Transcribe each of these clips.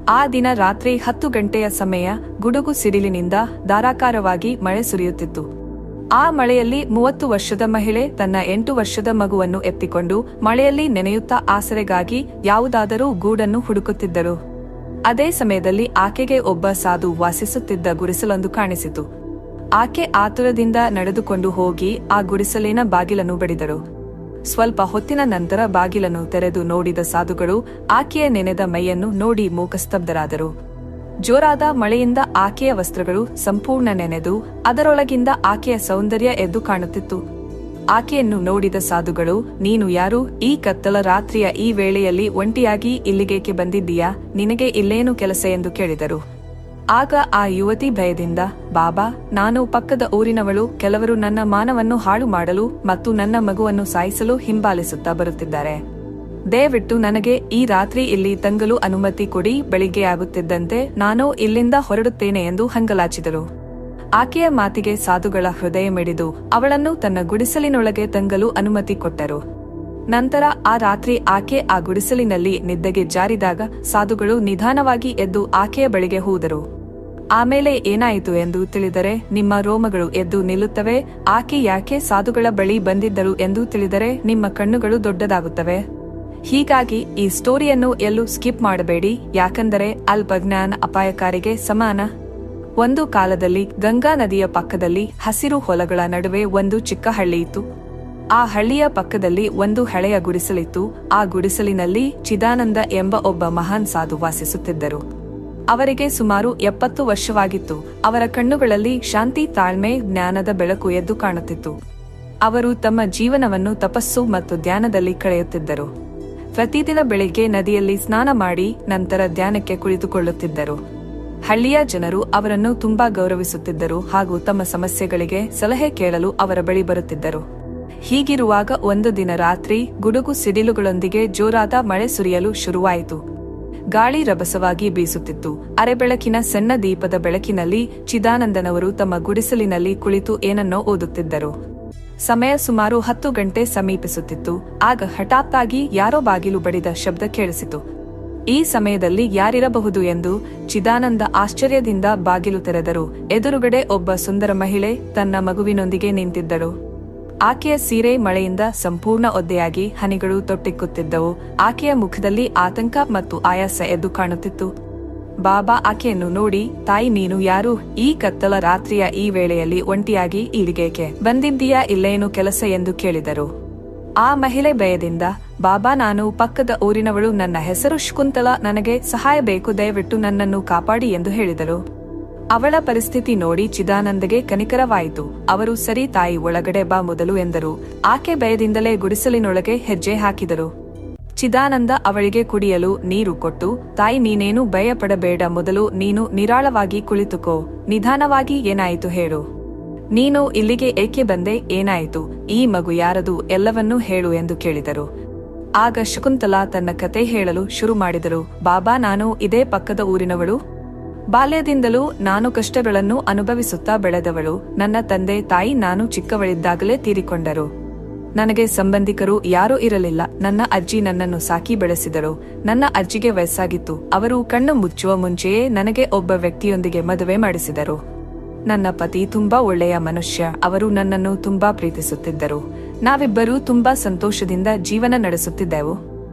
ಆ ದಿನ ರಾತ್ರಿ 10 ಗಂಟೆಯ ಸಮಯ. ಗುಡುಗು ಸಿಡಿಲಿನಿಂದ ಧಾರಾಕಾರವಾಗಿ ಮಳೆ ಸುರಿಯುತ್ತಿತ್ತು. ಆ ಮಳೆಯಲ್ಲಿ 30 ವರ್ಷದ ಮಹಿಳೆ ತನ್ನ 8 ವರ್ಷದ ಮಗುವನ್ನು ಎತ್ತಿಕೊಂಡು ಮಳೆಯಲ್ಲಿ ನೆನೆಯುತ್ತಾ ಆಸರೆಗಾಗಿ ಯಾವುದಾದರೂ ಗೂಡನ್ನು ಹುಡುಕುತ್ತಿದ್ದರು. ಅದೇ ಸಮಯದಲ್ಲಿ ಆಕೆಗೆ ಒಬ್ಬ ಸಾಧು ವಾಸಿಸುತ್ತಿದ್ದ ಗುಡಿಸಲೊಂದು ಕಾಣಿಸಿತು. ಆಕೆ ಆತುರದಿಂದ ನಡೆದುಕೊಂಡು ಹೋಗಿ ಆ ಗುಡಿಸಲಿನ ಬಾಗಿಲನ್ನು ಬಡಿದರು. ಸ್ವಲ್ಪ ಹೊತ್ತಿನ ನಂತರ ಬಾಗಿಲನ್ನು ತೆರೆದು ನೋಡಿದ ಸಾಧುಗಳು ಆಕೆಯ ನೆನೆದ ಮೈಯನ್ನು ನೋಡಿ ಮೂಕಸ್ತಬ್ಧರಾದರು. ಜೋರಾದ ಮಳೆಯಿಂದ ಆಕೆಯ ವಸ್ತ್ರಗಳು ಸಂಪೂರ್ಣ ನೆನೆದು ಅದರೊಳಗಿಂದ ಆಕೆಯ ಸೌಂದರ್ಯ ಎದ್ದು ಕಾಣುತ್ತಿತ್ತು. ಆಕೆಯನ್ನು ನೋಡಿದ ಸಾಧುಗಳು, ನೀನು ಯಾರು? ಈ ಕತ್ತಲ ರಾತ್ರಿಯ ಈ ವೇಳೆಯಲ್ಲಿ ಒಂಟಿಯಾಗಿ ಇಲ್ಲಿಗೇಕೆ ಬಂದಿದ್ದೀಯಾ? ನಿನಗೆ ಇಲ್ಲೇನು ಕೆಲಸ ಎಂದು ಕೇಳಿದರು. ಆಗ ಆ ಯುವತಿ ಭಯದಿಂದ, ಬಾಬಾ, ನಾನು ಪಕ್ಕದ ಊರಿನವಳು. ಕೆಲವರು ನನ್ನ ಮಾನವನ್ನು ಹಾಳು ಮಾಡಲು ಮತ್ತು ನನ್ನ ಮಗುವನ್ನು ಸಾಯಿಸಲು ಹಿಂಬಾಲಿಸುತ್ತಾ ಬರುತ್ತಿದ್ದಾರೆ. ದಯವಿಟ್ಟು ನನಗೆ ಈ ರಾತ್ರಿ ಇಲ್ಲಿ ತಂಗಲು ಅನುಮತಿ ಕೊಡಿ. ಬೆಳಿಗ್ಗೆ ಆಗುತ್ತಿದ್ದಂತೆ ನಾನು ಇಲ್ಲಿಂದ ಹೊರಡುತ್ತೇನೆ ಎಂದು ಹಂಗಲಾಚಿದಳು. ಆಕೆಯ ಮಾತಿಗೆ ಸಾಧುಗಳ ಹೃದಯ ಮಿಡಿದು ಅವಳನ್ನು ತನ್ನ ಗುಡಿಸಲಿನೊಳಗೆ ತಂಗಲು ಅನುಮತಿ ಕೊಟ್ಟರು. ನಂತರ ಆ ರಾತ್ರಿ ಆಕೆ ಆ ಗುಡಿಸಲಿನಲ್ಲಿ ನಿದ್ದೆಗೆ ಜಾರಿದಾಗ ಸಾಧುಗಳು ನಿಧಾನವಾಗಿ ಎದ್ದು ಆಕೆಯ ಬಳಿಗೆ ಹೋದರು. ಆಮೇಲೆ ಏನಾಯಿತು ಎಂದು ತಿಳಿದರೆ ನಿಮ್ಮ ರೋಮಗಳು ಎದ್ದು ನಿಲ್ಲುತ್ತವೆ. ಆಕೆ ಯಾಕೆ ಸಾಧುಗಳ ಬಳಿ ಬಂದಿದ್ದರು ಎಂದು ತಿಳಿದರೆ ನಿಮ್ಮ ಕಣ್ಣುಗಳು ದೊಡ್ಡದಾಗುತ್ತವೆ. ಹೀಗಾಗಿ ಈ ಸ್ಟೋರಿಯನ್ನು ಎಲ್ಲೂ ಸ್ಕಿಪ್ ಮಾಡಬೇಡಿ, ಯಾಕಂದರೆ ಅಲ್ಪಜ್ಞಾನ ಅಪಾಯಕಾರಿಗೆ ಸಮಾನ. ಒಂದು ಕಾಲದಲ್ಲಿ ಗಂಗಾ ನದಿಯ ಪಕ್ಕದಲ್ಲಿ ಹಸಿರು ಹೊಲಗಳ ನಡುವೆ ಒಂದು ಚಿಕ್ಕ ಹಳ್ಳಿ ಇತ್ತು. ಆ ಹಳ್ಳಿಯ ಪಕ್ಕದಲ್ಲಿ ಒಂದು ಹಳೆಯ ಗುಡಿಸಲಿತ್ತು. ಆ ಗುಡಿಸಲಿನಲ್ಲಿ ಚಿದಾನಂದ ಎಂಬ ಒಬ್ಬ ಮಹಾನ್ ಸಾಧು ವಾಸಿಸುತ್ತಿದ್ದರು. ಅವರಿಗೆ ಸುಮಾರು 70 ವರ್ಷವಾಗಿತ್ತು. ಅವರ ಕಣ್ಣುಗಳಲ್ಲಿ ಶಾಂತಿ, ತಾಳ್ಮೆ, ಜ್ಞಾನದ ಬೆಳಕು ಎದ್ದು ಕಾಣುತ್ತಿತ್ತು. ಅವರು ತಮ್ಮ ಜೀವನವನ್ನು ತಪಸ್ಸು ಮತ್ತು ಧ್ಯಾನದಲ್ಲಿ ಕಳೆಯುತ್ತಿದ್ದರು. ಪ್ರತಿದಿನ ಬೆಳಿಗ್ಗೆ ನದಿಯಲ್ಲಿ ಸ್ನಾನ ಮಾಡಿ ನಂತರ ಧ್ಯಾನಕ್ಕೆ ಕುಳಿತುಕೊಳ್ಳುತ್ತಿದ್ದರು. ಹಳ್ಳಿಯ ಜನರು ಅವರನ್ನು ತುಂಬಾ ಗೌರವಿಸುತ್ತಿದ್ದರು ಹಾಗೂ ತಮ್ಮ ಸಮಸ್ಯೆಗಳಿಗೆ ಸಲಹೆ ಕೇಳಲು ಅವರ ಬಳಿ ಬರುತ್ತಿದ್ದರು. ಹೀಗಿರುವಾಗ ಒಂದು ದಿನ ರಾತ್ರಿ ಗುಡುಗು ಸಿಡಿಲುಗಳೊಂದಿಗೆ ಜೋರಾದ ಮಳೆ ಸುರಿಯಲು ಶುರುವಾಯಿತು. ಗಾಳಿ ರಭಸವಾಗಿ ಬೀಸುತ್ತಿತ್ತು. ಅರೆಬೆಳಕಿನ ಸಣ್ಣ ದೀಪದ ಬೆಳಕಿನಲ್ಲಿ ಚಿದಾನಂದನವರು ತಮ್ಮ ಗುಡಿಸಲಿನಲ್ಲಿ ಕುಳಿತು ಏನನ್ನೋ ಓದುತ್ತಿದ್ದರು. ಸಮಯ ಸುಮಾರು 10 ಗಂಟೆ ಸಮೀಪಿಸುತ್ತಿತ್ತು. ಆಗ ಹಠಾತ್ತಾಗಿ ಯಾರೋ ಬಾಗಿಲು ಬಡಿದ ಶಬ್ದ ಕೇಳಿಸಿತು. ಈ ಸಮಯದಲ್ಲಿ ಯಾರಿರಬಹುದು ಎಂದು ಚಿದಾನಂದ ಆಶ್ಚರ್ಯದಿಂದ ಬಾಗಿಲು ತೆರೆದರು. ಎದುರುಗಡೆ ಒಬ್ಬ ಸುಂದರ ಮಹಿಳೆ ತನ್ನ ಮಗುವಿನೊಂದಿಗೆ ನಿಂತಿದ್ದಳು. ಆಕೆಯ ಸೀರೆ ಮಳೆಯಿಂದ ಸಂಪೂರ್ಣ ಒದ್ದೆಯಾಗಿ ಹನಿಗಳು ತೊಟ್ಟಿಕ್ಕುತ್ತಿದ್ದವು. ಆಕೆಯ ಮುಖದಲ್ಲಿ ಆತಂಕ ಮತ್ತು ಆಯಾಸ ಎದ್ದು ಕಾಣುತ್ತಿತ್ತು. ಬಾಬಾ ಆಕೆಯನ್ನು ನೋಡಿ, ತಾಯಿ, ನೀನು ಯಾರು? ಈ ಕತ್ತಲ ರಾತ್ರಿಯ ಈ ವೇಳೆಯಲ್ಲಿ ಒಂಟಿಯಾಗಿ ಇಲ್ಲಿಗೇಕೆ ಬಂದಿದ್ದೀಯಾ? ಇಲ್ಲೇನು ಕೆಲಸ ಎಂದು ಕೇಳಿದರು. ಆ ಮಹಿಳೆ ಭಯದಿಂದ, ಬಾಬಾ, ನಾನು ಪಕ್ಕದ ಊರಿನವಳು. ನನ್ನ ಹೆಸರು ಶಕುಂತಲಾ. ನನಗೆ ಸಹಾಯ ಬೇಕು. ದಯವಿಟ್ಟು ನನ್ನನ್ನು ಕಾಪಾಡಿ ಎಂದು ಹೇಳಿದರು. ಅವಳ ಪರಿಸ್ಥಿತಿ ನೋಡಿ ಚಿದಾನಂದಗೆ ಕನಿಕರವಾಯಿತು. ಅವರು, ಸರಿ ತಾಯಿ, ಒಳಗಡೆ ಬಾ ಮೊದಲು ಎಂದರು. ಆಕೆ ಭಯದಿಂದಲೇ ಗುಡಿಸಲಿನೊಳಗೆ ಹೆಜ್ಜೆ ಹಾಕಿದರು. ಚಿದಾನಂದ ಅವಳಿಗೆ ಕುಡಿಯಲು ನೀರು ಕೊಟ್ಟು, ತಾಯಿ, ನೀನೇನು ಭಯ ಪಡಬೇಡ. ಮೊದಲು ನೀನು ನಿರಾಳವಾಗಿ ಕುಳಿತುಕೋ. ನಿಧಾನವಾಗಿ ಏನಾಯಿತು ಹೇಳು. ನೀನು ಇಲ್ಲಿಗೆ ಏಕೆ ಬಂದೆ? ಏನಾಯಿತು? ಈ ಮಗು ಯಾರದು? ಎಲ್ಲವನ್ನೂ ಹೇಳು ಎಂದು ಕೇಳಿದರು. ಆಗ ಶಕುಂತಲಾ ತನ್ನ ಕತೆ ಹೇಳಲು ಶುರು ಮಾಡಿದರು. ಬಾಬಾ, ನಾನು ಇದೇ ಪಕ್ಕದ ಊರಿನವಳು. ಬಾಲ್ಯದಿಂದಲೂ ನಾನು ಕಷ್ಟಗಳನ್ನು ಅನುಭವಿಸುತ್ತಾ ಬೆಳೆದವಳು. ನನ್ನ ತಂದೆ ತಾಯಿ ನಾನು ಚಿಕ್ಕವಳಿದ್ದಾಗಲೇ ತೀರಿಕೊಂಡರು. ನನಗೆ ಸಂಬಂಧಿಕರು ಯಾರೂ ಇರಲಿಲ್ಲ. ನನ್ನ ಅಜ್ಜಿ ನನ್ನನ್ನು ಸಾಕಿ ಬೆಳೆಸಿದರು. ನನ್ನ ಅಜ್ಜಿಗೆ ವಯಸ್ಸಾಗಿತ್ತು. ಅವರು ಕಣ್ಣು ಮುಚ್ಚುವ ಮುಂಚೆಯೇ ನನಗೆ ಒಬ್ಬ ವ್ಯಕ್ತಿಯೊಂದಿಗೆ ಮದುವೆ ಮಾಡಿಸಿದರು. ನನ್ನ ಪತಿ ತುಂಬಾ ಒಳ್ಳೆಯ ಮನುಷ್ಯ. ಅವರು ನನ್ನನ್ನು ತುಂಬಾ ಪ್ರೀತಿಸುತ್ತಿದ್ದರು. ನಾವಿಬ್ಬರೂ ತುಂಬಾ ಸಂತೋಷದಿಂದ ಜೀವನ ನಡೆಸುತ್ತಿದ್ದೆವು.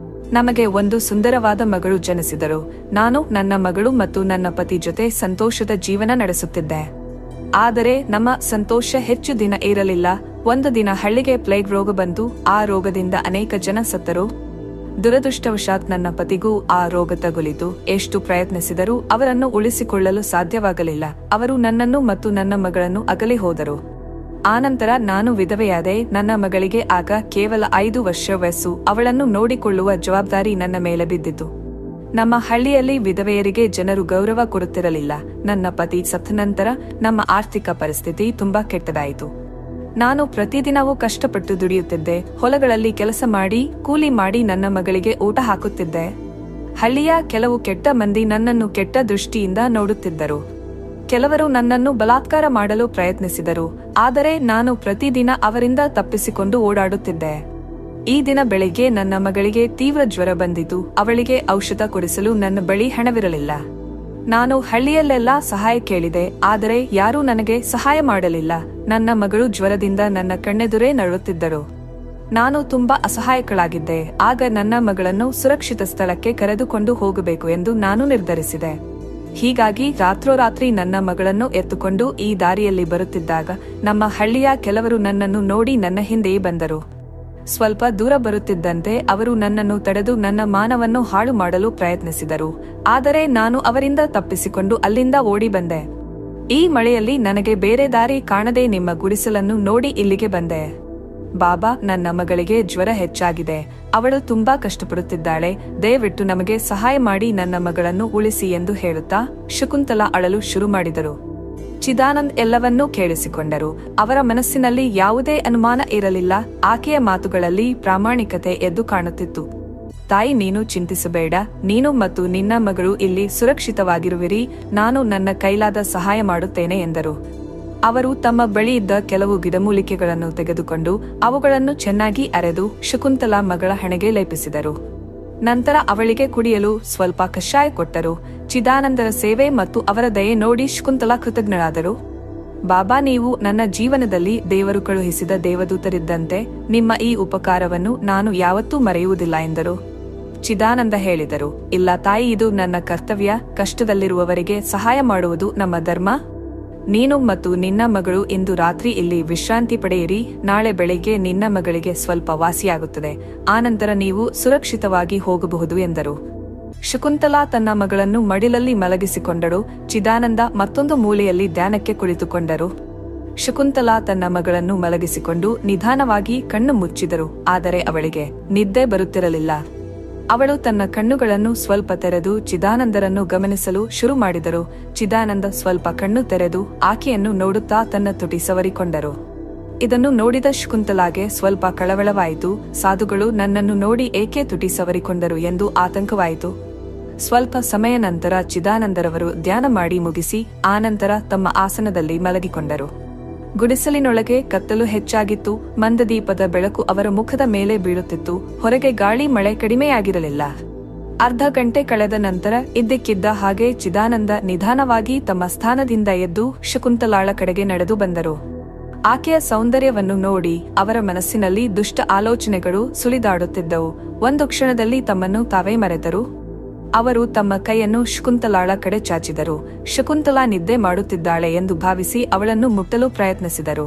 ನಮಗೆ ಒಂದು ಸುಂದರವಾದ ಮಗಳು ಜನಿಸಿದರು. ನಾನು, ನನ್ನ ಮಗಳು ಮತ್ತು ನನ್ನ ಪತಿ ಜೊತೆ ಸಂತೋಷದ ಜೀವನ ನಡೆಸುತ್ತಿದ್ದೆ. ಆದರೆ ನಮ್ಮ ಸಂತೋಷ ಹೆಚ್ಚು ದಿನ ಇರಲಿಲ್ಲ. ಒಂದು ದಿನ ಹಳ್ಳಿಗೆ ಪ್ಲೇಗ್ ರೋಗ ಬಂತು. ಆ ರೋಗದಿಂದ ಅನೇಕ ಜನ ಸತ್ತರು. ದುರದೃಷ್ಟವಶಾತ್ ನನ್ನ ಪತಿಗೂ ಆ ರೋಗ ತಗುಲಿತು. ಎಷ್ಟು ಪ್ರಯತ್ನಿಸಿದರೂ ಅವರನ್ನು ಉಳಿಸಿಕೊಳ್ಳಲು ಸಾಧ್ಯವಾಗಲಿಲ್ಲ. ಅವರು ನನ್ನನ್ನು ಮತ್ತು ನನ್ನ ಮಗಳನ್ನು ಅಗಲಿ ಹೋದರು. ಆನಂತರ ನಾನು ವಿಧವೆಯಾದೆ. ನನ್ನ ಮಗಳಿಗೆ ಆಗ ಕೇವಲ 5 ವರ್ಷ ವಯಸ್ಸು. ಅವಳನ್ನು ನೋಡಿಕೊಳ್ಳುವ ಜವಾಬ್ದಾರಿ ನನ್ನ ಮೇಲೆ ಬಿದ್ದಿತು. ನಮ್ಮ ಹಳ್ಳಿಯಲ್ಲಿ ವಿಧವೆಯರಿಗೆ ಜನರು ಗೌರವ ಕೊಡುತ್ತಿರಲಿಲ್ಲ. ನನ್ನ ಪತಿ ಸತ್ತ ನಂತರ ನಮ್ಮ ಆರ್ಥಿಕ ಪರಿಸ್ಥಿತಿ ತುಂಬಾ ಕೆಟ್ಟದಾಯಿತು. ನಾನು ಪ್ರತಿದಿನವೂ ಕಷ್ಟಪಟ್ಟು ದುಡಿಯುತ್ತಿದ್ದೆ. ಹೊಲಗಳಲ್ಲಿ ಕೆಲಸ ಮಾಡಿ ಕೂಲಿ ಮಾಡಿ ನನ್ನ ಮಗಳಿಗೆ ಊಟ ಹಾಕುತ್ತಿದ್ದೆ. ಹಳ್ಳಿಯ ಕೆಲವು ಕೆಟ್ಟ ಮಂದಿ ನನ್ನನ್ನು ಕೆಟ್ಟ ದೃಷ್ಟಿಯಿಂದ ನೋಡುತ್ತಿದ್ದರು. ಕೆಲವರು ನನ್ನನ್ನು ಬಲಾತ್ಕಾರ ಮಾಡಲು ಪ್ರಯತ್ನಿಸಿದರು. ಆದರೆ ನಾನು ಪ್ರತಿದಿನ ಅವರಿಂದ ತಪ್ಪಿಸಿಕೊಂಡು ಓಡಾಡುತ್ತಿದ್ದೆ. ಈ ದಿನ ಬೆಳಿಗ್ಗೆ ನನ್ನ ಮಗಳಿಗೆ ತೀವ್ರ ಜ್ವರ ಬಂದಿತು. ಅವಳಿಗೆ ಔಷಧ ಕೊಡಿಸಲು ನನ್ನ ಬಳಿ ಹಣವಿರಲಿಲ್ಲ. ನಾನು ಹಳ್ಳಿಯಲ್ಲೆಲ್ಲ ಸಹಾಯ ಕೇಳಿದೆ, ಆದರೆ ಯಾರೂ ನನಗೆ ಸಹಾಯ ಮಾಡಲಿಲ್ಲ. ನನ್ನ ಮಗಳು ಜ್ವರದಿಂದ ನನ್ನ ಕಣ್ಣೆದುರೇ ನರಳುತ್ತಿದ್ದರು. ನಾನು ತುಂಬಾ ಅಸಹಾಯಕಳಾಗಿದ್ದೆ. ಆಗ ನನ್ನ ಮಗಳನ್ನು ಸುರಕ್ಷಿತ ಸ್ಥಳಕ್ಕೆ ಕರೆದುಕೊಂಡು ಹೋಗಬೇಕು ಎಂದು ನಾನು ನಿರ್ಧರಿಸಿದೆ. ಹೀಗಾಗಿ ರಾತ್ರೋರಾತ್ರಿ ನನ್ನ ಮಗಳನ್ನು ಎತ್ತುಕೊಂಡು ಈ ದಾರಿಯಲ್ಲಿ ಬರುತ್ತಿದ್ದಾಗ ನಮ್ಮ ಹಳ್ಳಿಯ ಕೆಲವರು ನನ್ನನ್ನು ನೋಡಿ ನನ್ನ ಹಿಂದೆಯೇ ಬಂದರು. ಸ್ವಲ್ಪ ದೂರ ಬರುತ್ತಿದ್ದಂತೆ ಅವರು ನನ್ನನ್ನು ತಡೆದು ನನ್ನ ಮಾನವನ್ನು ಹಾಳು ಮಾಡಲು ಪ್ರಯತ್ನಿಸಿದರು. ಆದರೆ ನಾನು ಅವರಿಂದ ತಪ್ಪಿಸಿಕೊಂಡು ಅಲ್ಲಿಂದ ಓಡಿ ಬಂದೆ. ಈ ಮಳೆಯಲ್ಲಿ ನನಗೆ ಬೇರೆ ದಾರಿ ಕಾಣದೆ ನಿಮ್ಮ ಗುಡಿಸಲನ್ನು ನೋಡಿ ಇಲ್ಲಿಗೆ ಬಂದೆ. ಬಾಬಾ, ನನ್ನ ಮಗಳಿಗೆ ಜ್ವರ ಹೆಚ್ಚಾಗಿದೆ. ಅವಳು ತುಂಬಾ ಕಷ್ಟಪಡುತ್ತಿದ್ದಾಳೆ. ದಯವಿಟ್ಟು ನಮಗೆ ಸಹಾಯ ಮಾಡಿ ನನ್ನ ಮಗಳನ್ನು ಉಳಿಸಿ ಎಂದು ಹೇಳುತ್ತಾ ಶಕುಂತಲಾ ಅಳಲು ಶುರು ಮಾಡಿದರು. ಚಿದಾನಂದ್ ಎಲ್ಲವನ್ನೂ ಕೇಳಿಸಿಕೊಂಡರು. ಅವರ ಮನಸ್ಸಿನಲ್ಲಿ ಯಾವುದೇ ಅನುಮಾನ ಇರಲಿಲ್ಲ. ಆಕೆಯ ಮಾತುಗಳಲ್ಲಿ ಪ್ರಾಮಾಣಿಕತೆ ಎದ್ದು ಕಾಣುತ್ತಿತ್ತು. ತಾಯಿ, ನೀನು ಚಿಂತಿಸಬೇಡ. ನೀನು ಮತ್ತು ನಿನ್ನ ಮಗಳು ಇಲ್ಲಿ ಸುರಕ್ಷಿತವಾಗಿರುವಿರಿ. ನಾನು ನನ್ನ ಕೈಲಾದ ಸಹಾಯ ಮಾಡುತ್ತೇನೆ ಎಂದರು. ಅವರು ತಮ್ಮ ಬಳಿ ಇದ್ದ ಕೆಲವು ಗಿಡಮೂಲಿಕೆಗಳನ್ನು ತೆಗೆದುಕೊಂಡು ಅವುಗಳನ್ನು ಚೆನ್ನಾಗಿ ಅರೆದು ಶಕುಂತಲಾ ಮಗಳ ಹಣೆಗೆ ಲೇಪಿಸಿದರು. ನಂತರ ಅವಳಿಗೆ ಕುಡಿಯಲು ಸ್ವಲ್ಪ ಕಷಾಯ ಕೊಟ್ಟರು. ಚಿದಾನಂದರ ಸೇವೆ ಮತ್ತು ಅವರ ದಯೆ ನೋಡಿ ಶಕುಂತಲಾ ಕೃತಜ್ಞರಾದರು. ಬಾಬಾ, ನೀವು ನನ್ನ ಜೀವನದಲ್ಲಿ ದೇವರು ಕಳುಹಿಸಿದ ದೇವದೂತರಿದ್ದಂತೆ. ನಿಮ್ಮ ಈ ಉಪಕಾರವನ್ನು ನಾನು ಯಾವತ್ತೂ ಮರೆಯುವುದಿಲ್ಲ ಎಂದರು. ಚಿದಾನಂದ ಹೇಳಿದರು, ಇಲ್ಲ ತಾಯಿ, ಇದು ನನ್ನ ಕರ್ತವ್ಯ. ಕಷ್ಟದಲ್ಲಿರುವವರಿಗೆ ಸಹಾಯ ಮಾಡುವುದು ನಮ್ಮ ಧರ್ಮ. ನೀನು ಮತ್ತು ನಿನ್ನ ಮಗಳು ಇಂದು ರಾತ್ರಿ ಇಲ್ಲಿ ವಿಶ್ರಾಂತಿ ಪಡೆಯಿರಿ. ನಾಳೆ ಬೆಳಿಗ್ಗೆ ನಿನ್ನ ಮಗಳಿಗೆ ಸ್ವಲ್ಪ ವಾಸಿಯಾಗುತ್ತದೆ. ಆನಂತರ ನೀವು ಸುರಕ್ಷಿತವಾಗಿ ಹೋಗಬಹುದು ಎಂದರು. ಶಕುಂತಲಾ ತನ್ನ ಮಗಳನ್ನು ಮಡಿಲಲ್ಲಿ ಮಲಗಿಸಿಕೊಂಡಳು. ಚಿದಾನಂದ ಮತ್ತೊಂದು ಮೂಲೆಯಲ್ಲಿ ಧ್ಯಾನಕ್ಕೆ ಕುಳಿತುಕೊಂಡರು. ಶಕುಂತಲಾ ತನ್ನ ಮಗಳನ್ನು ಮಲಗಿಸಿಕೊಂಡು ನಿಧಾನವಾಗಿ ಕಣ್ಣು ಮುಚ್ಚಿದರು. ಆದರೆ ಅವಳಿಗೆ ನಿದ್ದೆ ಬರುತ್ತಿರಲಿಲ್ಲ. ಅವಳು ತನ್ನ ಕಣ್ಣುಗಳನ್ನು ಸ್ವಲ್ಪ ತೆರೆದು ಚಿದಾನಂದರನ್ನು ಗಮನಿಸಲು ಶುರು ಮಾಡಿದರು. ಚಿದಾನಂದ ಸ್ವಲ್ಪ ಕಣ್ಣು ತೆರೆದು ಆಕೆಯನ್ನು ನೋಡುತ್ತಾ ತನ್ನ ತುಟಿ ಸವರಿಕೊಂಡರು. ಇದನ್ನು ನೋಡಿದ ಶಕುಂತಲಾಗೆ ಸ್ವಲ್ಪ ಕಳವಳವಾಯಿತು. ಸಾಧುಗಳು ನನ್ನನ್ನು ನೋಡಿ ಏಕೆ ತುಟಿ ಸವರಿಕೊಂಡರು ಎಂದು ಆತಂಕವಾಯಿತು. ಸ್ವಲ್ಪ ಸಮಯ ನಂತರ ಚಿದಾನಂದರವರು ಧ್ಯಾನ ಮಾಡಿ ಮುಗಿಸಿ ಆನಂತರ ತಮ್ಮ ಆಸನದಲ್ಲಿ ಮಲಗಿಕೊಂಡರು. ಗುಡಿಸಲಿನೊಳಗೆ ಕತ್ತಲು ಹೆಚ್ಚಾಗಿತ್ತು. ಮಂದದೀಪದ ಬೆಳಕು ಅವರ ಮುಖದ ಮೇಲೆ ಬೀಳುತ್ತಿತ್ತು. ಹೊರಗೆ ಗಾಳಿ ಮಳೆ ಕಡಿಮೆಯಾಗಿರಲಿಲ್ಲ. ಅರ್ಧ ಗಂಟೆ ಕಳೆದ ನಂತರ ಇದ್ದಕ್ಕಿದ್ದ ಹಾಗೆ ಚಿದಾನಂದ ನಿಧಾನವಾಗಿ ತಮ್ಮ ಸ್ಥಾನದಿಂದ ಎದ್ದು ಶಕುಂತಲಾಳ ಕಡೆಗೆ ನಡೆದು ಬಂದರು. ಆಕೆಯ ಸೌಂದರ್ಯವನ್ನು ನೋಡಿ ಅವರ ಮನಸ್ಸಿನಲ್ಲಿ ದುಷ್ಟ ಆಲೋಚನೆಗಳು ಸುಳಿದಾಡುತ್ತಿದ್ದವು. ಒಂದು ಕ್ಷಣದಲ್ಲಿ ತಮ್ಮನ್ನು ತಾವೇ ಮರೆತರು. ಅವರು ತಮ್ಮ ಕೈಯನ್ನು ಶಕುಂತಲಾಳ ಕಡೆ ಚಾಚಿದರು. ಶಕುಂತಲಾ ನಿದ್ದೆ ಮಾಡುತ್ತಿದ್ದಾಳೆ ಎಂದು ಭಾವಿಸಿ ಅವಳನ್ನು ಮುಟ್ಟಲು ಪ್ರಯತ್ನಿಸಿದರು.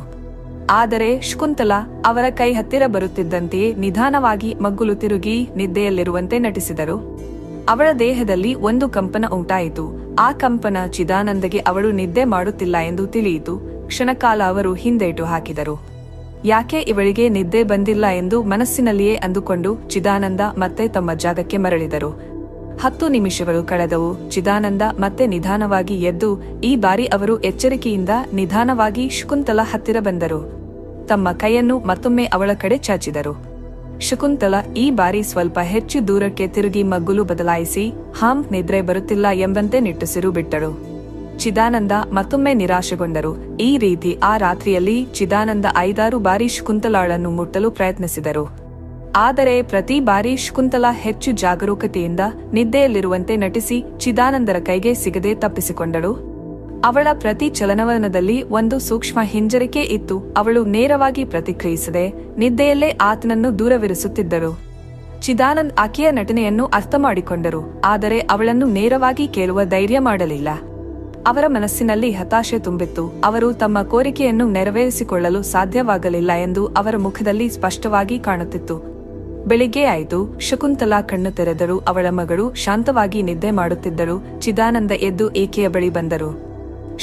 ಆದರೆ ಶಕುಂತಲಾ ಅವರ ಕೈ ಹತ್ತಿರ ಬರುತ್ತಿದ್ದಂತೆಯೇ ನಿಧಾನವಾಗಿ ಮಗ್ಗುಲು ತಿರುಗಿ ನಿದ್ದೆಯಲ್ಲಿರುವಂತೆ ನಟಿಸಿದರು. ಅವಳ ದೇಹದಲ್ಲಿ ಒಂದು ಕಂಪನ ಉಂಟಾಯಿತು. ಆ ಕಂಪನ ಚಿದಾನಂದಗೆ ಅವಳು ನಿದ್ದೆ ಮಾಡುತ್ತಿಲ್ಲ ಎಂದು ತಿಳಿಯಿತು. ಕ್ಷಣಕಾಲ ಅವರು ಹಿಂದೇಟು ಹಾಕಿದರು. ಯಾಕೆ ಇವಳಿಗೆ ನಿದ್ದೆ ಬಂದಿಲ್ಲ ಎಂದು ಮನಸ್ಸಿನಲ್ಲಿಯೇ ಅಂದುಕೊಂಡು ಚಿದಾನಂದ ಮತ್ತೆ ತಮ್ಮ ಜಾಗಕ್ಕೆ ಮರಳಿದರು. 10 ನಿಮಿಷಗಳು ಕಳೆದವು. ಚಿದಾನಂದ ಮತ್ತೆ ನಿಧಾನವಾಗಿ ಎದ್ದು ಈ ಬಾರಿ ಅವರು ಎಚ್ಚರಿಕೆಯಿಂದ ನಿಧಾನವಾಗಿ ಶಕುಂತಲಾ ಹತ್ತಿರ ಬಂದರು. ತಮ್ಮ ಕೈಯನ್ನು ಮತ್ತೊಮ್ಮೆ ಅವಳ ಕಡೆ ಚಾಚಿದರು. ಶಕುಂತಲಾ ಈ ಬಾರಿ ಸ್ವಲ್ಪ ಹೆಚ್ಚು ದೂರಕ್ಕೆ ತಿರುಗಿ ಮಗ್ಗುಲು ಬದಲಾಯಿಸಿ ನಿದ್ರೆ ಬರುತ್ತಿಲ್ಲ ಎಂಬಂತೆ ನಿಟ್ಟುಸಿರು ಬಿಟ್ಟಳು. ಚಿದಾನಂದ ಮತ್ತೊಮ್ಮೆ ನಿರಾಶೆಗೊಂಡರು. ಈ ರೀತಿ ಆ ರಾತ್ರಿಯಲ್ಲಿ ಚಿದಾನಂದ 5-6 ಬಾರಿ ಶಕುಂತಲಾಳನ್ನು ಮುಟ್ಟಲು ಪ್ರಯತ್ನಿಸಿದರು. ಆದರೆ ಪ್ರತಿ ಬಾರಿ ಶಕುಂತಲಾ ಹೆಚ್ಚು ಜಾಗರೂಕತೆಯಿಂದ ನಿದ್ದೆಯಲ್ಲಿರುವಂತೆ ನಟಿಸಿ ಚಿದಾನಂದರ ಕೈಗೆ ಸಿಗದೆ ತಪ್ಪಿಸಿಕೊಂಡಳು. ಅವಳ ಪ್ರತಿ ಚಲನವಲನದಲ್ಲಿ ಒಂದು ಸೂಕ್ಷ್ಮ ಹಿಂಜರಿಕೆ ಇತ್ತು. ಅವಳು ನೇರವಾಗಿ ಪ್ರತಿಕ್ರಿಯಿಸದೆ ನಿದ್ದೆಯಲ್ಲೇ ಆತನನ್ನು ದೂರವಿರಿಸುತ್ತಿದ್ದಳು. ಚಿದಾನಂದ್ ಆಕೆಯ ನಟನೆಯನ್ನು ಅರ್ಥ ಮಾಡಿಕೊಂಡರು. ಆದರೆ ಅವಳನ್ನು ನೇರವಾಗಿ ಕೇಳುವ ಧೈರ್ಯ ಮಾಡಲಿಲ್ಲ. ಅವರ ಮನಸ್ಸಿನಲ್ಲಿ ಹತಾಶೆ ತುಂಬಿತ್ತು. ಅವರು ತಮ್ಮ ಕೋರಿಕೆಯನ್ನು ನೆರವೇರಿಸಿಕೊಳ್ಳಲು ಸಾಧ್ಯವಾಗಲಿಲ್ಲ ಎಂದು ಅವರ ಮುಖದಲ್ಲಿ ಸ್ಪಷ್ಟವಾಗಿ ಕಾಣುತ್ತಿತ್ತು. ಬೆಳಿಗ್ಗೆ ಆಯಿತು. ಶಕುಂತಲಾ ಕಣ್ಣು ತೆರೆದರು. ಅವಳ ಮಗಳು ಶಾಂತವಾಗಿ ನಿದ್ದೆ ಮಾಡುತ್ತಿದ್ದಳು. ಚಿದಾನಂದ ಎದ್ದು ಏಕೆಯ ಬಳಿ ಬಂದರು.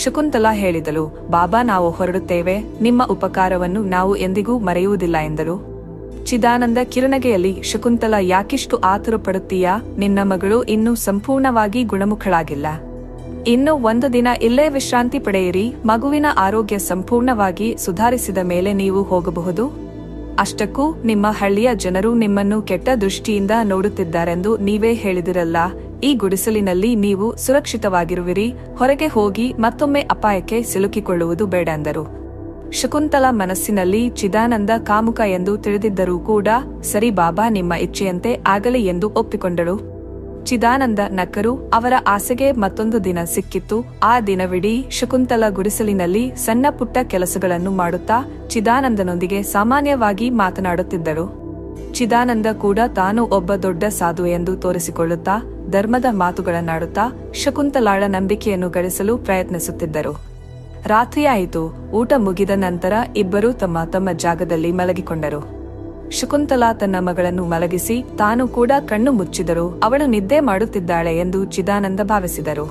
ಶಕುಂತಲಾ ಹೇಳಿದಳು, ಬಾಬಾ, ನಾವು ಹೊರಡುತ್ತೇವೆ. ನಿಮ್ಮ ಉಪಕಾರವನ್ನು ನಾವು ಎಂದಿಗೂ ಮರೆಯುವುದಿಲ್ಲ ಎಂದರು. ಚಿದಾನಂದ ಕಿರುನಗೆಯಲ್ಲಿ, ಶಕುಂತಲಾ, ಯಾಕಿಷ್ಟು ಆತುರ ಪಡುತ್ತೀಯಾ? ನಿನ್ನ ಮಗಳು ಇನ್ನೂ ಸಂಪೂರ್ಣವಾಗಿ ಗುಣಮುಖಳಾಗಿಲ್ಲ. ಇನ್ನು 1 ದಿನ ಇಲ್ಲೇ ವಿಶ್ರಾಂತಿ ಪಡೆಯಿರಿ. ಮಗುವಿನ ಆರೋಗ್ಯ ಸಂಪೂರ್ಣವಾಗಿ ಸುಧಾರಿಸಿದ ಮೇಲೆ ನೀವು ಹೋಗಬಹುದು. ಅಷ್ಟಕ್ಕೂ ನಿಮ್ಮ ಹಳ್ಳಿಯ ಜನರು ನಿಮ್ಮನ್ನು ಕೆಟ್ಟ ದೃಷ್ಟಿಯಿಂದ ನೋಡುತ್ತಿದ್ದಾರೆಂದು ನೀವೇ ಹೇಳಿದಿರಲ್ಲ. ಈ ಗುಡಿಸಲಿನಲ್ಲಿ ನೀವು ಸುರಕ್ಷಿತವಾಗಿರುವಿರಿ. ಹೊರಗೆ ಹೋಗಿ ಮತ್ತೊಮ್ಮೆ ಅಪಾಯಕ್ಕೆ ಸಿಲುಕಿಕೊಳ್ಳುವುದು ಬೇಡ ಎಂದರು. ಶಕುಂತಲಾ ಮನಸ್ಸಿನಲ್ಲಿ ಚಿದಾನಂದ ಕಾಮುಕ ಎಂದು ತಿಳಿದಿದ್ದರೂ ಕೂಡ ಸರಿ ಬಾಬಾ, ನಿಮ್ಮ ಇಚ್ಛೆಯಂತೆ ಆಗಲಿ ಎಂದು ಒಪ್ಪಿಕೊಂಡಳು. ಚಿದಾನಂದ ನಕ್ಕರು. ಅವರ ಆಸೆಗೆ ಮತ್ತೊಂದು ದಿನ ಸಿಕ್ಕಿತ್ತು. ಆ ದಿನವಿಡೀ ಶಕುಂತಲಾ ಗುಡಿಸಲಿನಲ್ಲಿ ಸಣ್ಣ ಪುಟ್ಟ ಕೆಲಸಗಳನ್ನು ಮಾಡುತ್ತಾ ಚಿದಾನಂದನೊಂದಿಗೆ ಸಾಮಾನ್ಯವಾಗಿ ಮಾತನಾಡುತ್ತಿದ್ದಳು. ಚಿದಾನಂದ ಕೂಡ ತಾನು ಒಬ್ಬ ದೊಡ್ಡ ಸಾಧು ಎಂದು ತೋರಿಸಿಕೊಳ್ಳುತ್ತಾ ಧರ್ಮದ ಮಾತುಗಳನ್ನಾಡುತ್ತಾ ಶಕುಂತಲಾಳ ನಂಬಿಕೆಯನ್ನು ಗಳಿಸಲು ಪ್ರಯತ್ನಿಸುತ್ತಿದ್ದರು. ರಾತ್ರಿಯಾಯಿತು. ಊಟ ಮುಗಿದ ನಂತರ ಇಬ್ಬರೂ ತಮ್ಮ ತಮ್ಮ ಜಾಗದಲ್ಲಿ ಮಲಗಿಕೊಂಡರು. ಶಕುಂತಲಾ ತನ್ನ ಮಗಳನ್ನು ಮಲಗಿಸಿ ತಾನು ಕೂಡ ಕಣ್ಣು ಮುಚ್ಚಿದರು. ಅವಳು ನಿದ್ದೆ ಮಾಡುತ್ತಿದ್ದಾಳೆ ಎಂದು ಚಿದಾನಂದ ಭಾವಿಸಿದರು.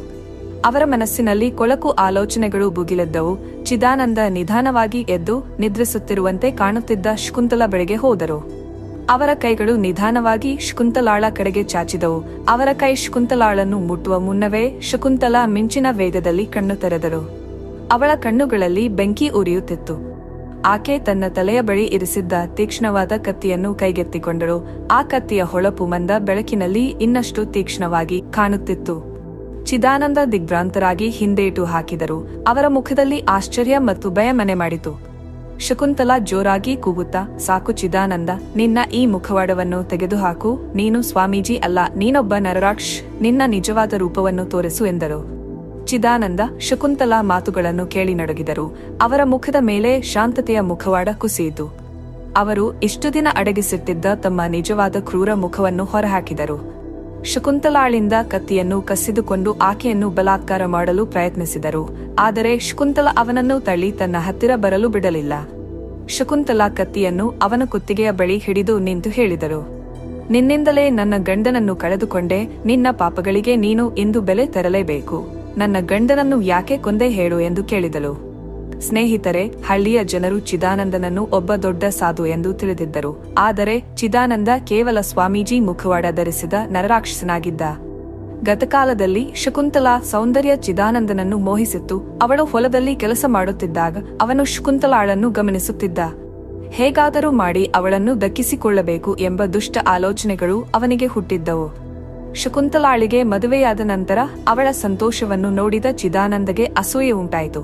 ಅವರ ಮನಸ್ಸಿನಲ್ಲಿ ಕೊಳಕು ಆಲೋಚನೆಗಳು ಭುಗಿಲೆದ್ದವು. ಚಿದಾನಂದ ನಿಧಾನವಾಗಿ ಎದ್ದು ನಿದ್ರಿಸುತ್ತಿರುವಂತೆ ಕಾಣುತ್ತಿದ್ದ ಶಕುಂತಲಾ ಬಳಿಗೆ ಹೋದರು. ಅವರ ಕೈಗಳು ನಿಧಾನವಾಗಿ ಶಕುಂತಲಾಳ ಕಡೆಗೆ ಚಾಚಿದವು. ಅವರ ಕೈ ಶಕುಂತಲಾಳನ್ನು ಮುಟ್ಟುವ ಮುನ್ನವೇ ಶಕುಂತಲಾ ಮಿಂಚಿನ ವೇಗದಲ್ಲಿ ಕಣ್ಣು ತೆರೆದಳು. ಅವಳ ಕಣ್ಣುಗಳಲ್ಲಿ ಬೆಂಕಿ ಉರಿಯುತ್ತಿತ್ತು. ಆಕೆ ತನ್ನ ತಲೆಯ ಬಳಿ ಇರಿಸಿದ್ದ ತೀಕ್ಷ್ಣವಾದ ಕತ್ತಿಯನ್ನು ಕೈಗೆತ್ತಿಕೊಂಡಳು. ಆ ಕತ್ತಿಯ ಹೊಳಪು ಮಂದ ಬೆಳಕಿನಲ್ಲಿ ಇನ್ನಷ್ಟು ತೀಕ್ಷ್ಣವಾಗಿ ಕಾಣುತ್ತಿತ್ತು. ಚಿದಾನಂದ ದಿಗ್ಭ್ರಾಂತರಾಗಿ ಹಿಂದೇಟು ಹಾಕಿದರು. ಅವರ ಮುಖದಲ್ಲಿ ಆಶ್ಚರ್ಯ ಮತ್ತು ಭಯ ಮನೆ ಮಾಡಿತು. ಶಕುಂತಲಾ ಜೋರಾಗಿ ಕೂಗುತ್ತಾ, ಸಾಕು ಚಿದಾನಂದ, ನಿನ್ನ ಈ ಮುಖವಾಡವನ್ನು ತೆಗೆದುಹಾಕು. ನೀನು ಸ್ವಾಮೀಜಿ ಅಲ್ಲ, ನೀನೊಬ್ಬ ನರರಾಕ್ಷ. ನಿನ್ನ ನಿಜವಾದ ರೂಪವನ್ನು ತೋರಿಸು ಎಂದರು. ಚಿದಾನಂದ ಶಕುಂತಲಾ ಮಾತುಗಳನ್ನು ಕೇಳಿ ನಡುಗಿದರು. ಅವರ ಮುಖದ ಮೇಲೆ ಶಾಂತತೆಯ ಮುಖವಾಡ ಕುಸಿಯಿತು. ಅವರು ಇಷ್ಟು ದಿನ ಅಡಗಿಸಿಟ್ಟಿದ್ದ ತಮ್ಮ ನಿಜವಾದ ಕ್ರೂರ ಮುಖವನ್ನು ಹೊರಹಾಕಿದರು. ಶಕುಂತಲಾಳಿಂದ ಕತ್ತಿಯನ್ನು ಕಸಿದುಕೊಂಡು ಆಕೆಯನ್ನು ಬಲಾತ್ಕಾರ ಮಾಡಲು ಪ್ರಯತ್ನಿಸಿದರು. ಆದರೆ ಶಕುಂತಲಾ ಅವನನ್ನು ತಳ್ಳಿ ತನ್ನ ಹತ್ತಿರ ಬರಲು ಬಿಡಲಿಲ್ಲ. ಶಕುಂತಲಾ ಕತ್ತಿಯನ್ನು ಅವನ ಕುತ್ತಿಗೆಯ ಬಳಿ ಹಿಡಿದು ನಿಂತು ಹೇಳಿದರು, ನಿನ್ನಿಂದಲೇ ನನ್ನ ಗಂಡನನ್ನು ಕಳೆದುಕೊಂಡೆ. ನಿನ್ನ ಪಾಪಗಳಿಗೆ ನೀನು ಇಂದು ಬೆಲೆ ತೆರಲೇಬೇಕು. ನನ್ನ ಗಂಡನನ್ನು ಯಾಕೆ ಕೊಂದೆ ಹೇಳು ಎಂದು ಕೇಳಿದಳು. ಸ್ನೇಹಿತರೆ, ಹಳ್ಳಿಯ ಜನರು ಚಿದಾನಂದನನ್ನು ಒಬ್ಬ ದೊಡ್ಡ ಸಾಧು ಎಂದು ತಿಳಿದಿದ್ದರು. ಆದರೆ ಚಿದಾನಂದ ಕೇವಲ ಸ್ವಾಮೀಜಿ ಮುಖವಾಡ ಧರಿಸಿದ ನರರಾಕ್ಷಸನಾಗಿದ್ದ. ಗತಕಾಲದಲ್ಲಿ ಶಕುಂತಲಾ ಸೌಂದರ್ಯ ಚಿದಾನಂದನನ್ನು ಮೋಹಿಸಿತ್ತು. ಅವಳು ಹೊಲದಲ್ಲಿ ಕೆಲಸ ಮಾಡುತ್ತಿದ್ದಾಗ ಅವನು ಶಕುಂತಲಾಳನ್ನು ಗಮನಿಸುತ್ತಿದ್ದ. ಹೇಗಾದರೂ ಮಾಡಿ ಅವಳನ್ನು ದಕ್ಕಿಸಿಕೊಳ್ಳಬೇಕು ಎಂಬ ದುಷ್ಟ ಆಲೋಚನೆಗಳು ಅವನಿಗೆ ಹುಟ್ಟಿದ್ದವು. ಶಕುಂತಲಾಳಿಗೆ ಮದುವೆಯಾದ ನಂತರ ಅವಳ ಸಂತೋಷವನ್ನು ನೋಡಿದ ಚಿದಾನಂದಗೆ ಅಸೂಯೆ ಉಂಟಾಯಿತು.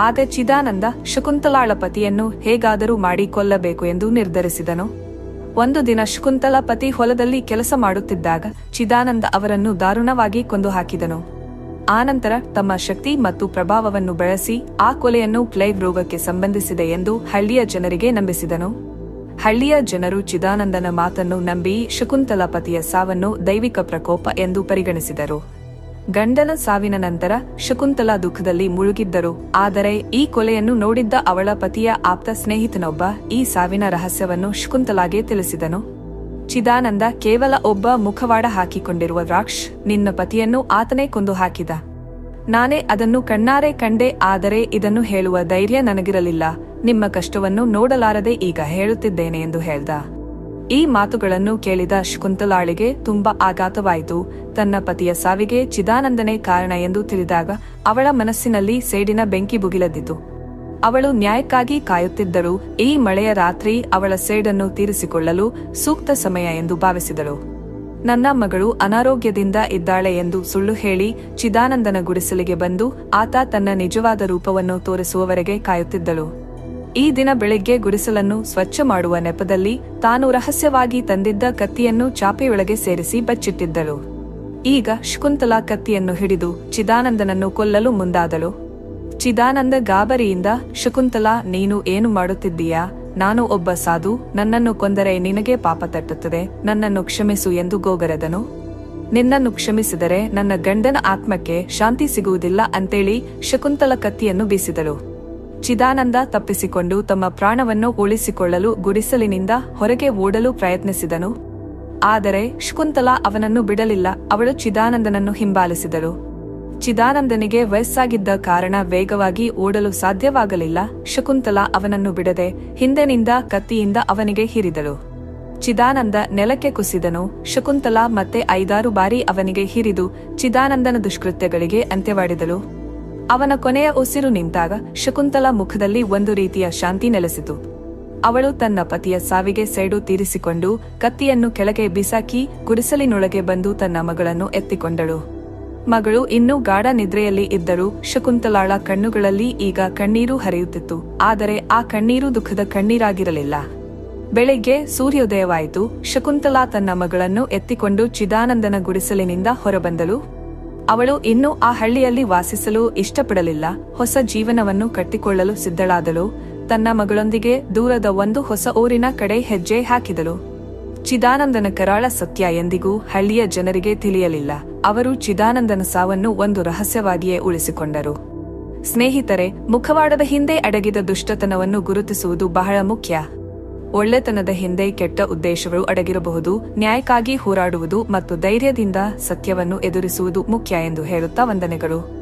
ಆದರೆ ಚಿದಾನಂದ ಶಕುಂತಲಾಳ ಪತಿಯನ್ನು ಹೇಗಾದರೂ ಮಾಡಿ ಕೊಲ್ಲಬೇಕು ಎಂದು ನಿರ್ಧರಿಸಿದನು. ಒಂದು ದಿನ ಶಕುಂತಲಾ ಪತಿ ಹೊಲದಲ್ಲಿ ಕೆಲಸ ಮಾಡುತ್ತಿದ್ದಾಗ ಚಿದಾನಂದ ಅವರನ್ನು ದಾರುಣವಾಗಿ ಕೊಂದು ಹಾಕಿದನು. ಆನಂತರ ತಮ್ಮ ಶಕ್ತಿ ಮತ್ತು ಪ್ರಭಾವವನ್ನು ಬಳಸಿ ಆ ಕೊಲೆಯನ್ನು ಪ್ಲೇಗ್ ರೋಗಕ್ಕೆ ಸಂಬಂಧಿಸಿದೆ ಎಂದು ಹಳ್ಳಿಯ ಜನರಿಗೆ ನಂಬಿಸಿದನು. ಹಳ್ಳಿಯ ಜನರು ಚಿದಾನಂದನ ಮಾತನ್ನು ನಂಬಿ ಶಕುಂತಲಾ ಪತಿಯ ಸಾವನ್ನು ದೈವಿಕ ಪ್ರಕೋಪ ಎಂದು ಪರಿಗಣಿಸಿದರು. ಗಂಡನ ಸಾವಿನ ನಂತರ ಶಕುಂತಲಾ ದುಃಖದಲ್ಲಿ ಮುಳುಗಿದ್ದರು. ಆದರೆ ಈ ಕೊಲೆಯನ್ನು ನೋಡಿದ್ದ ಅವಳ ಪತಿಯ ಆಪ್ತ ಸ್ನೇಹಿತನೊಬ್ಬ ಈ ಸಾವಿನ ರಹಸ್ಯವನ್ನು ಶಕುಂತಲಾಗೆ ತಿಳಿಸಿದನು. ಚಿದಾನಂದ ಕೇವಲ ಒಬ್ಬ ಮುಖವಾಡ ಹಾಕಿಕೊಂಡಿರುವ ರಾಕ್ಷ. ನಿನ್ನ ಪತಿಯನ್ನು ಆತನೇ ಕೊಂದು ಹಾಕಿದ. ನಾನೇ ಅದನ್ನು ಕಣ್ಣಾರೆ ಕಂಡೆ. ಆದರೆ ಇದನ್ನು ಹೇಳುವ ಧೈರ್ಯ ನನಗಿರಲಿಲ್ಲ. ನಿಮ್ಮ ಕಷ್ಟವನ್ನು ನೋಡಲಾರದೆ ಈಗ ಹೇಳುತ್ತಿದ್ದೇನೆ ಎಂದು ಹೇಳ್ದ. ಈ ಮಾತುಗಳನ್ನು ಕೇಳಿದ ಶಕುಂತಲಾಳಿಗೆ ತುಂಬಾ ಆಘಾತವಾಯಿತು. ತನ್ನ ಪತಿಯ ಸಾವಿಗೆ ಚಿದಾನಂದನೇ ಕಾರಣ ಎಂದು ತಿಳಿದಾಗ ಅವಳ ಮನಸ್ಸಿನಲ್ಲಿ ಸೇಡಿನ ಬೆಂಕಿ ಭುಗಿಲೆದ್ದಿತು. ಅವಳು ನ್ಯಾಯಕ್ಕಾಗಿ ಕಾಯುತ್ತಿದ್ದಳು. ಈ ಮಳೆಯ ರಾತ್ರಿ ಅವಳ ಸೇಡನ್ನು ತೀರಿಸಿಕೊಳ್ಳಲು ಸೂಕ್ತ ಸಮಯ ಎಂದು ಭಾವಿಸಿದಳು. ನನ್ನ ಮಗಳು ಅನಾರೋಗ್ಯದಿಂದ ಇದ್ದಾಳೆ ಎಂದು ಸುಳ್ಳು ಹೇಳಿ ಚಿದಾನಂದನ ಗುಡಿಸಲಿಗೆ ಬಂದು ಆತ ತನ್ನ ನಿಜವಾದ ರೂಪವನ್ನು ತೋರಿಸುವವರೆಗೆ ಕಾಯುತ್ತಿದ್ದಳು. ಈ ದಿನ ಬೆಳಿಗ್ಗೆ ಗುಡಿಸಲನ್ನು ಸ್ವಚ್ಛ ಮಾಡುವ ನೆಪದಲ್ಲಿ ತಾನು ರಹಸ್ಯವಾಗಿ ತಂದಿದ್ದ ಕತ್ತಿಯನ್ನು ಚಾಪೆಯೊಳಗೆ ಸೇರಿಸಿ ಬಚ್ಚಿಟ್ಟಿದ್ದಳು. ಈಗ ಶಕುಂತಲಾ ಕತ್ತಿಯನ್ನು ಹಿಡಿದು ಚಿದಾನಂದನನ್ನು ಕೊಲ್ಲಲು ಮುಂದಾದಳು. ಚಿದಾನಂದ ಗಾಬರಿಯಿಂದ, ಶಕುಂತಲಾ, ನೀನು ಏನು ಮಾಡುತ್ತಿದ್ದೀಯಾ? ನಾನು ಒಬ್ಬ ಸಾಧು. ನನ್ನನ್ನು ಕೊಂದರೆ ನಿನಗೆ ಪಾಪ ತಟ್ಟುತ್ತದೆ. ನನ್ನನ್ನು ಕ್ಷಮಿಸು ಎಂದು ಗೋಗರೆದನು. ನಿನ್ನನ್ನು ಕ್ಷಮಿಸಿದರೆ ನನ್ನ ಗಂಡನ ಆತ್ಮಕ್ಕೆ ಶಾಂತಿ ಸಿಗುವುದಿಲ್ಲ ಅಂತೇಳಿ ಶಕುಂತಲಾ ಕತ್ತಿಯನ್ನು ಬೀಸಿದಳು. ಚಿದಾನಂದ ತಪ್ಪಿಸಿಕೊಂಡು ತಮ್ಮ ಪ್ರಾಣವನ್ನು ಉಳಿಸಿಕೊಳ್ಳಲು ಗುಡಿಸಲಿನಿಂದ ಹೊರಗೆ ಓಡಲು ಪ್ರಯತ್ನಿಸಿದನು. ಆದರೆ ಶಕುಂತಲಾ ಅವನನ್ನು ಬಿಡಲಿಲ್ಲ. ಅವಳು ಚಿದಾನಂದನನ್ನು ಹಿಂಬಾಲಿಸಿದಳು. ಚಿದಾನಂದನಿಗೆ ವಯಸ್ಸಾಗಿದ್ದ ಕಾರಣ ವೇಗವಾಗಿ ಓಡಲು ಸಾಧ್ಯವಾಗಲಿಲ್ಲ. ಶಕುಂತಲಾ ಅವನನ್ನು ಬಿಡದೆ ಹಿಂದಿನಿಂದ ಕತ್ತಿಯಿಂದ ಅವನಿಗೆ ಹಿರಿದಳು. ಚಿದಾನಂದ ನೆಲಕ್ಕೆ ಕುಸಿದನು. ಶಕುಂತಲಾ ಮತ್ತೆ 5-6 ಬಾರಿ ಅವನಿಗೆ ಹಿರಿದು ಚಿದಾನಂದನ ದುಷ್ಕೃತ್ಯಗಳಿಗೆ ಅಂತ್ಯವಾಡಿದಳು. ಅವನ ಕೊನೆಯ ಉಸಿರು ನಿಂತಾಗ ಶಕುಂತಲಾ ಮುಖದಲ್ಲಿ ಒಂದು ರೀತಿಯ ಶಾಂತಿ ನೆಲೆಸಿತು. ಅವಳು ತನ್ನ ಪತಿಯ ಸಾವಿಗೆ ಸೇಡು ತೀರಿಸಿಕೊಂಡು ಕತ್ತಿಯನ್ನು ಕೆಳಗೆ ಬಿಸಾಕಿ ಗುಡಿಸಲಿನೊಳಗೆ ಬಂದು ತನ್ನ ಮಗಳನ್ನು ಎತ್ತಿಕೊಂಡಳು. ಮಗಳು ಇನ್ನೂ ಗಾಢ ನಿದ್ರೆಯಲ್ಲಿ ಇದ್ದರೂ ಶಕುಂತಲಾಳ ಕಣ್ಣುಗಳಲ್ಲಿ ಈಗ ಕಣ್ಣೀರು ಹರಿಯುತ್ತಿತ್ತು. ಆದರೆ ಆ ಕಣ್ಣೀರು ದುಃಖದ ಕಣ್ಣೀರಾಗಿರಲಿಲ್ಲ. ಬೆಳಿಗ್ಗೆ ಸೂರ್ಯೋದಯವಾಯಿತು. ಶಕುಂತಲಾ ತನ್ನ ಮಗಳನ್ನು ಎತ್ತಿಕೊಂಡು ಚಿದಾನಂದನ ಗುಡಿಸಲಿನಿಂದ ಹೊರಬಂದಳು. ಅವಳು ಇನ್ನೂ ಆ ಹಳ್ಳಿಯಲ್ಲಿ ವಾಸಿಸಲು ಇಷ್ಟಪಡಲಿಲ್ಲ. ಹೊಸ ಜೀವನವನ್ನು ಕಟ್ಟಿಕೊಳ್ಳಲು ಸಿದ್ಧಳಾದಳು. ತನ್ನ ಮಗಳೊಂದಿಗೆ ದೂರದ ಒಂದು ಹೊಸ ಊರಿನ ಕಡೆ ಹೆಜ್ಜೆ ಹಾಕಿದಳು. ಚಿದಾನಂದನ ಕರಾಳ ಸತ್ಯ ಎಂದಿಗೂ ಹಳ್ಳಿಯ ಜನರಿಗೆ ತಿಳಿಯಲಿಲ್ಲ. ಅವರು ಚಿದಾನಂದನ ಸಾವನ್ನು ಒಂದು ರಹಸ್ಯವಾಗಿಯೇ ಉಳಿಸಿಕೊಂಡರು. ಸ್ನೇಹಿತರೆ, ಮುಖವಾಡದ ಹಿಂದೆ ಅಡಗಿದ ದುಷ್ಟತನವನ್ನು ಗುರುತಿಸುವುದು ಬಹಳ ಮುಖ್ಯ. ಒಳ್ಳೆತನದ ಹಿಂದೆ ಕೆಟ್ಟ ಉದ್ದೇಶಗಳು ಅಡಗಿರಬಹುದು. ನ್ಯಾಯಕ್ಕಾಗಿ ಹೋರಾಡುವುದು ಮತ್ತು ಧೈರ್ಯದಿಂದ ಸತ್ಯವನ್ನು ಎದುರಿಸುವುದು ಮುಖ್ಯ ಎಂದು ಹೇಳುತ್ತಾ ವಂದನೆಗಳು.